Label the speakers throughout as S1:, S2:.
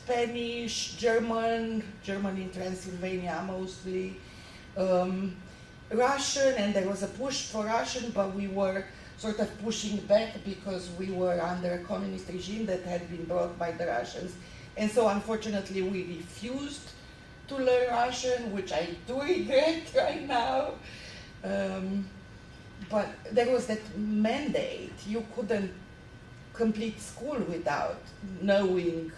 S1: Spanish, German in Transylvania mostly, Russian, and there was a push for Russian, but we were sort of pushing back because we were under a communist regime that had been brought by the Russians. And so unfortunately we refused to learn Russian, which I do regret right now. But there was that mandate. You couldn't complete school without knowing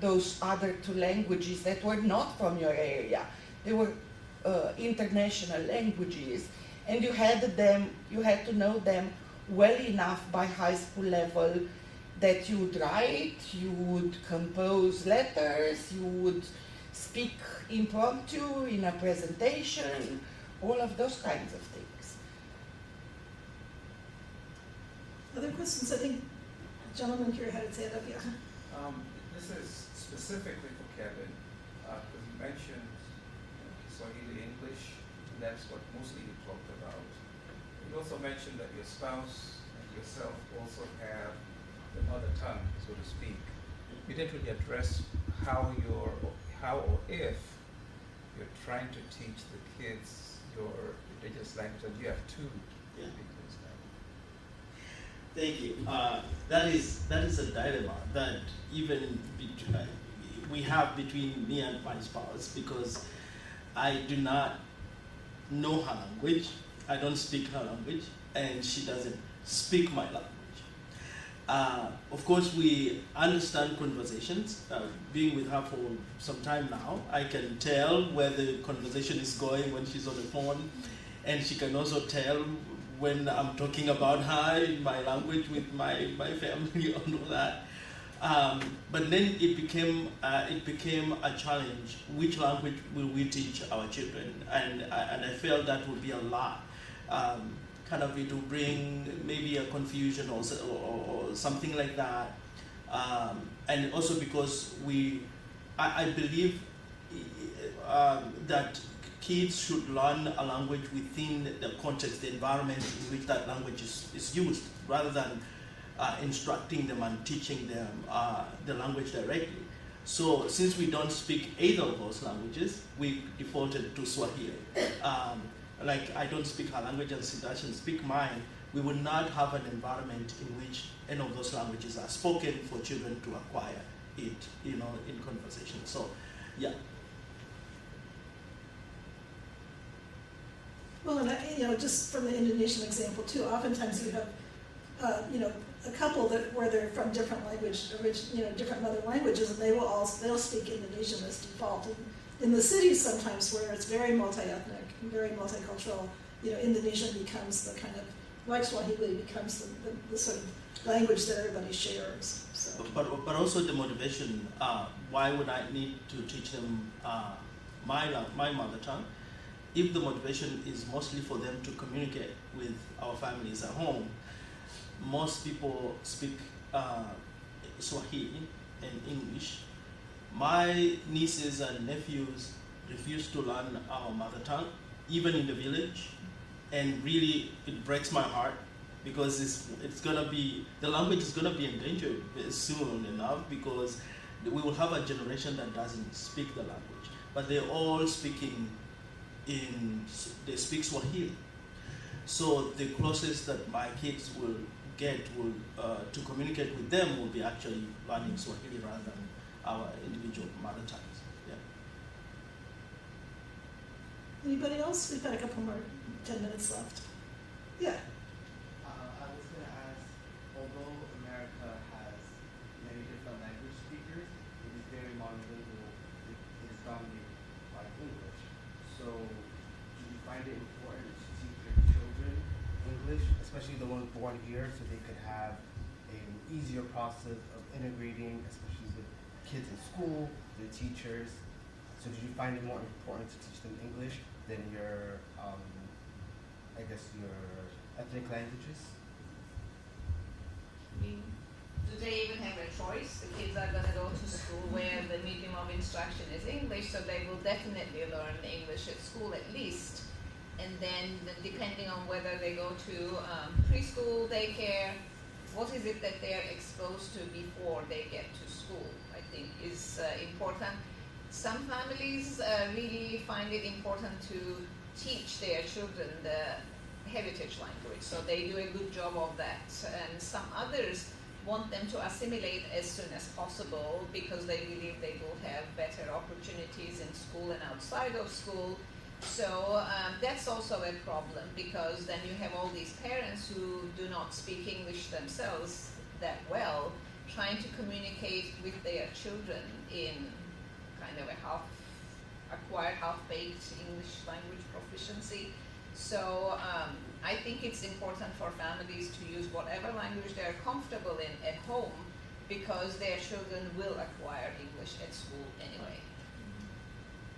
S1: those other two languages that were not from your area. They were international languages, and you had to know them well enough by high school level that you would write, you would compose letters, you would speak impromptu in a presentation, all of those kinds of things.
S2: Other questions? I think the gentleman here had his hand up, yeah.
S3: This is specifically for Kevin, because you mentioned Swahili English, and that's what mostly you talked about. You also mentioned that your spouse and yourself also have the mother tongue, so to speak. You didn't really address how or if you're trying to teach the kids your indigenous language, and you have two indigenous languages.
S4: Thank you. That is a dilemma that even we have between me and my spouse, because I do not know her language, I don't speak her language, and she doesn't speak my language. Of course, we understand conversations. Being with her for some time now, I can tell where the conversation is going when she's on the phone, and she can also tell when I'm talking about her in my language with my family and all that. But then it became a challenge. Which language will we teach our children? And I felt that would be a lot. Kind of it will bring maybe a confusion or something like that. And also because I believe that kids should learn a language within the context, the environment in which that language is used, rather than instructing them and teaching them the language directly. So since we don't speak either of those languages, we defaulted to Swahili. Like I don't speak her language and she doesn't speak mine, we would not have an environment in which any of those languages are spoken for children to acquire it, in conversation. So, yeah.
S2: Well, and just from the Indonesian example too, oftentimes you have, a couple where they're from different different mother languages, and they'll speak Indonesian as default. And in the cities sometimes where it's very multi-ethnic, very multicultural, Indonesian becomes the kind of, like Swahili becomes the sort of language that everybody shares. So.
S4: But also the motivation, why would I need to teach them my mother tongue? If the motivation is mostly for them to communicate with our families at home, most people speak Swahili and English. My nieces and nephews refuse to learn our mother tongue, even in the village, and really it breaks my heart, because the language is gonna be endangered soon enough, because we will have a generation that doesn't speak the language, but they're all speaking they speak Swahili. So the closest that my kids will get to communicate with them will be actually learning Swahili rather than our individual mother tongues. Yeah.
S2: Anybody else? We've got a couple more, 10 minutes left. Yeah.
S5: I was going to ask, although America has many different language speakers, it is very monolingual. It is dominated by English. So, do you find it important to teach your children English, especially the ones born here, so they could have an easier process of integrating, especially with kids in school, the teachers? So, do you find it more important to teach them English than your, your ethnic languages?
S6: I mean, do they even have a choice? The kids are going to go to school where the medium of instruction is English, so they will definitely learn English at school at least. And then depending on whether they go to preschool, daycare, what is it that they're exposed to before they get to school, I think is it's important. Some families really find it important to teach their children the heritage language, so they do a good job of that. And some others want them to assimilate as soon as possible because they believe they will have better opportunities in school and outside of school. So that's also a problem, because then you have all these parents who do not speak English themselves that well, trying to communicate with their children in kind of a half-acquired, half-baked English language proficiency. So I think it's important for families to use whatever language they're comfortable in at home, because their children will acquire English at school anyway.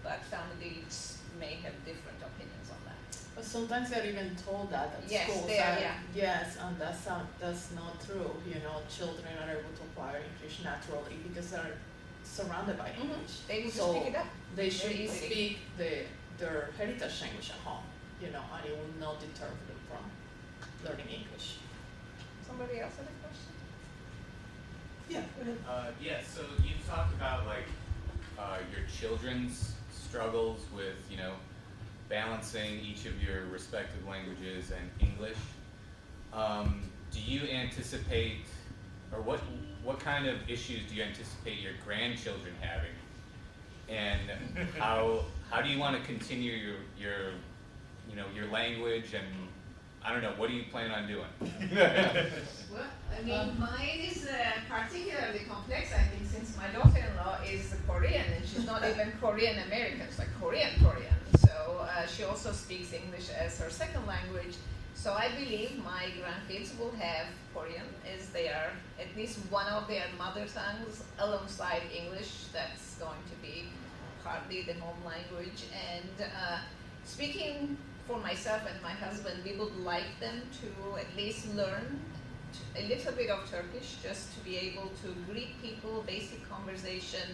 S6: But families may have different opinions on that.
S7: But sometimes they're even told that at
S6: Yes,
S7: schools.
S6: they are, yeah.
S7: Yes, and that's not true. You know, children are able to acquire English naturally because they're surrounded by English.
S6: They will just
S7: So
S6: pick it up.
S7: they
S6: very
S7: should
S6: easily.
S7: speak their heritage language at home, you know, and it will not deter them from learning English.
S6: Somebody else had a question?
S2: Yeah, go ahead.
S8: Yeah, so you talked about like your children's struggles with, you know, balancing each of your respective languages and English. Do you anticipate, or what kind of issues do you anticipate your grandchildren having? And how do you want to continue your you know, your language, and I don't know, what do you plan on doing?
S6: Well, I mean, mine is particularly complex, I think, since my daughter-in-law is Korean, and she's not even Korean American, it's like Korean. So she also speaks English as her second language. So I believe my grandkids will have Korean as their, at least one of their mother tongues, alongside English. That's going to be partly the home language. And speaking for myself and my husband, we would like them to at least learn a little bit of Turkish, just to be able to greet people, basic conversation.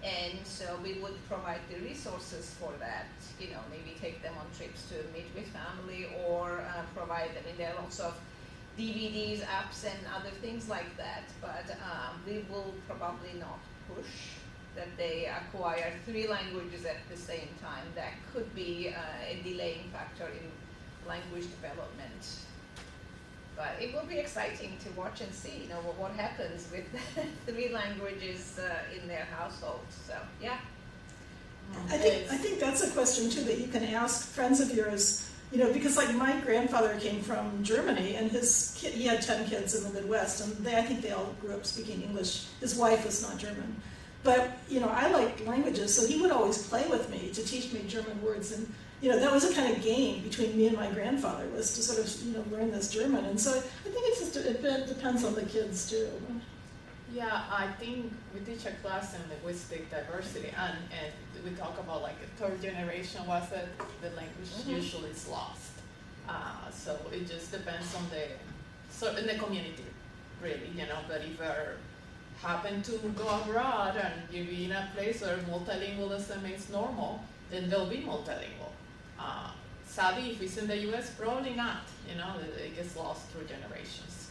S6: And so we would provide the resources for that, you know, maybe take them on trips to meet with family, or provide, I mean, there are lots of DVDs, apps, and other things like that. But we will probably not push that they acquire 3 languages at the same time. That could be a delaying factor in language development. But it will be exciting to watch and see, you know, what happens with 3 languages in their household. So, yeah.
S2: I think that's a question too that you can ask friends of yours, you know, because like my grandfather came from Germany, and he had 10 kids in the Midwest, and I think they all grew up speaking English. His wife was not German. But, you know, I like languages, so he would always play with me to teach me German words, and, you know, that was a kind of game between me and my grandfather, was to sort of, you know, learn this German. And so I think it depends on the kids too.
S7: Yeah, I think we teach a class in linguistic diversity, and we talk about like a 3rd generation, was it? The language usually is lost. So it just depends on in the community, really, you know. But if you're happen to go abroad and you be in a place where multilingualism is normal, then they'll be multilingual. Sadly, if it's in the US, probably not, you know, it gets lost through generations.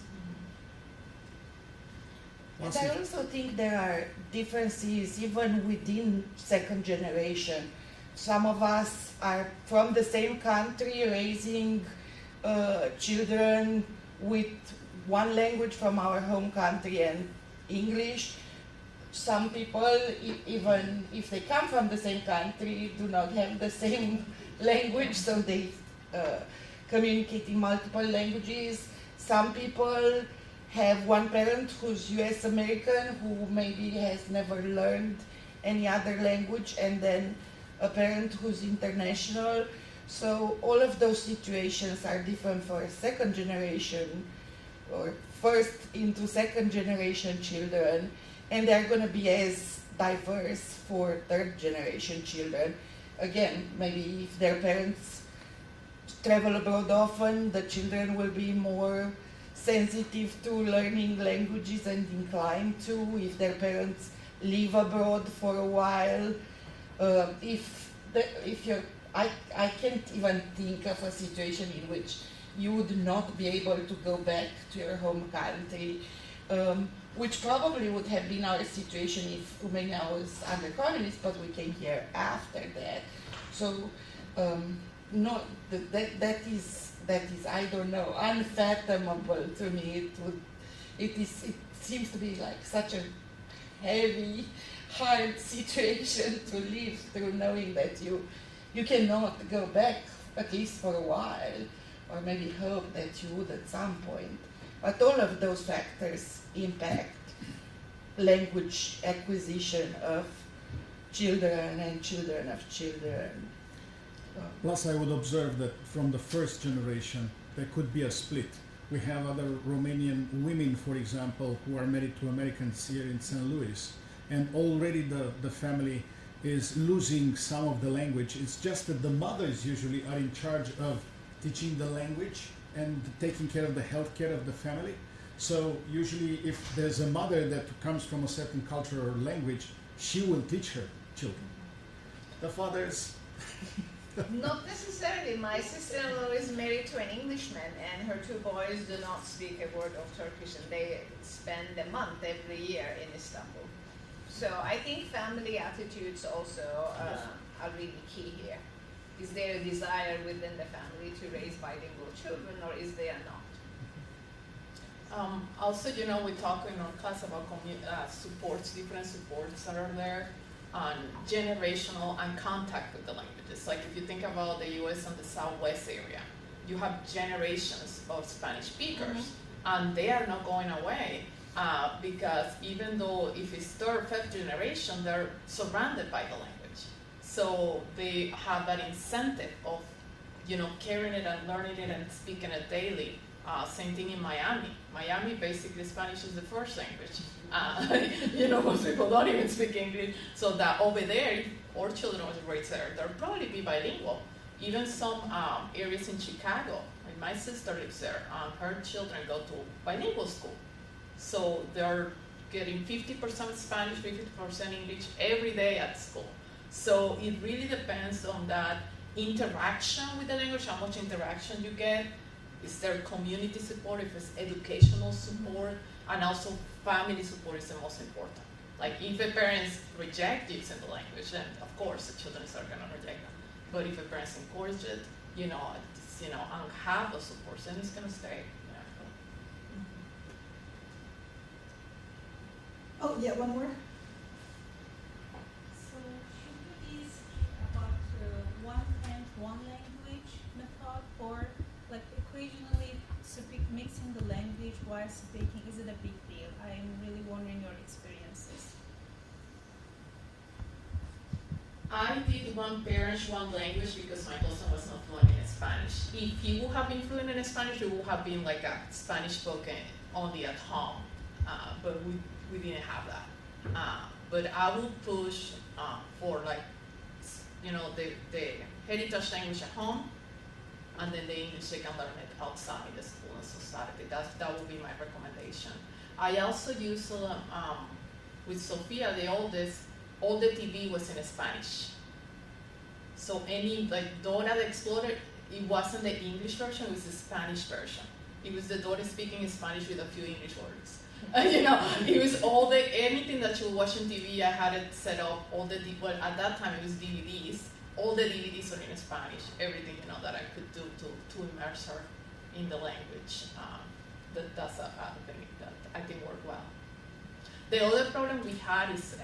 S1: And I also think there are differences even within second generation. Some of us are from the same country, raising children with one language from our home country and English. Some people, even if they come from the same country, do not have the same language, so they communicate in multiple languages. Some people have one parent who's US American, who maybe has never learned any other language, and then a parent who's international. So all of those situations are different for second generation or first into second generation children, and they're going to be as diverse for third generation children. Again, maybe if their parents travel abroad often, the children will be more sensitive to learning languages and inclined to. If their parents live abroad for a while, I can't even think of a situation in which you would not be able to go back to your home country. which probably would have been our situation if Romania was under communist, but we came here after that. So, no, that is I don't know, unfathomable to me. It seems to be like such a heavy, hard situation to live through, knowing that you cannot go back, at least for a while, or maybe hope that you would at some point. But all of those factors impact language acquisition of children and children of children.
S9: Plus, I would observe that from the first generation, there could be a split. We have other Romanian women, for example, who are married to Americans here in St. Louis, and already the family is losing some of the language. It's just that the mothers usually are in charge of teaching the language and taking care of the health care of the family. So usually if there's a mother that comes from a certain culture or language, she will teach her children. The fathers...
S6: Not necessarily. My sister-in-law is married to an Englishman, and her two boys do not speak a word of Turkish, and they spend a month every year in Istanbul. So I think family attitudes also are really key here. Is there a desire within the family to raise bilingual children, or is there not?
S7: Also, we talk in our class about supports, different supports that are there, on generational and contact with the languages. Like if you think about the US and the Southwest area, you have generations of Spanish speakers, and they are not going away because even though if it's third, fifth generation, they're surrounded by the language. So they have that incentive of, carrying it and learning it and speaking it daily. Same thing in Miami. Miami, basically, Spanish is the first language. Most people don't even speak English. So that over there, if our children was raised there, they'll probably be bilingual. Even some areas in Chicago, like my sister lives there, her children go to bilingual school. So they're getting 50% Spanish, 50% English every day at school. So it really depends on that interaction with the language, how much interaction you get. Is there community support, if it's educational support, and also family support is the most important. Like if the parents reject using the language, then of course the children are gonna reject them. But if the parents encourage it, and have the support, then it's gonna stay.
S2: Oh, yeah, one more?
S10: So should we speak about one and one language method, or like occasionally mixing the language while speaking? Is it a big deal? I'm really wondering your experiences.
S7: I did one parent, one language because my cousin was not fluent in Spanish. If he would have been fluent in Spanish, it would have been like a Spanish spoken only at home. But we didn't have that. But I would push for the heritage language at home, and then the English they can learn it outside the school and society. That would be my recommendation. I also use with Sophia, the oldest, all the TV was in Spanish. So any Dora the Explorer, it wasn't the English version, it was the Spanish version. It was the Dora speaking in Spanish with a few English words. It was anything that you watch on TV, I had it set up, at that time it was DVDs. All the DVDs are in Spanish, everything that I could do to immerse her in the language. That's a thing that I think worked well. The other problem we had is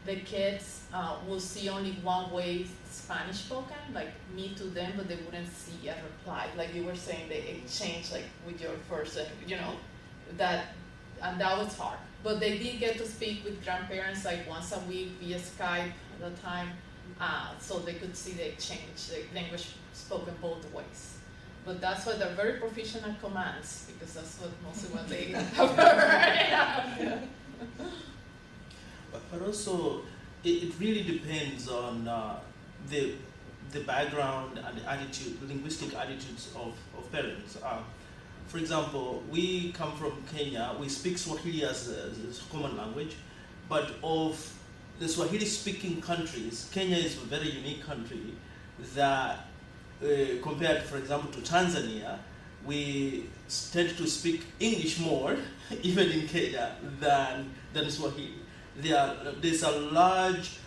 S7: the kids will see only one way Spanish spoken, like me to them, but they wouldn't see a reply. Like you were saying, they exchange with your first, and that was hard. But they did get to speak with grandparents once a week via Skype at the time. So they could see the exchange, the language spoken both ways. But that's why they're very proficient at commands, because that's mostly what they have heard.
S4: But also, it really depends on the background and the linguistic attitudes of parents. For example, we come from Kenya, we speak Swahili as a common language, but of the Swahili-speaking countries, Kenya is a very unique country that, compared, for example, to Tanzania, we tend to speak English more, even in Kenya, than Swahili. There's a large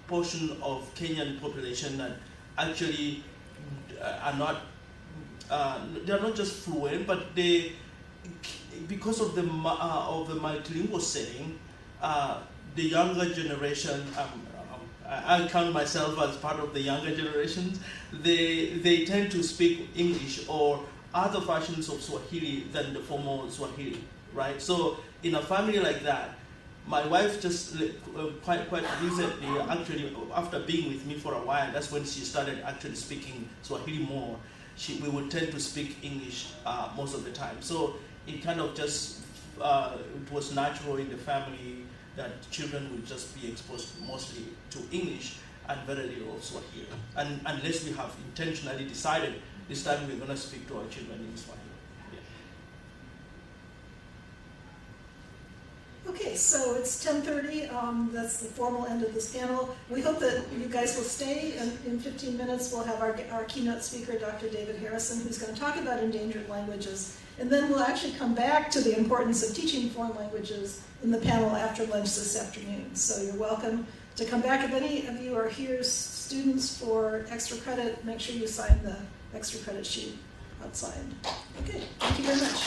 S4: portion of Kenyan population that actually are not, they are not just fluent, but they, because of the multilingual setting, the younger generation, I count myself as part of the younger generations, they tend to speak English or other versions of Swahili than the formal Swahili, right? So in a family like that, my wife just quite recently, actually after being with me for a while, that's when she started actually speaking Swahili more. We would tend to speak English most of the time. So it kind of just, it was natural in the family that children would just be exposed mostly to English and very little Swahili. And unless we have intentionally decided this time we're going to speak to our children in Swahili.
S2: Okay, so it's 10:30. That's the formal end of this panel. We hope that you guys will stay. In 15 minutes, we'll have our keynote speaker, Dr. David Harrison, who's going to talk about endangered languages. And then we'll actually come back to the importance of teaching foreign languages in the panel after lunch this afternoon. So you're welcome to come back. If any of you are here as students for extra credit, make sure you sign the extra credit sheet outside. Okay, thank you very much.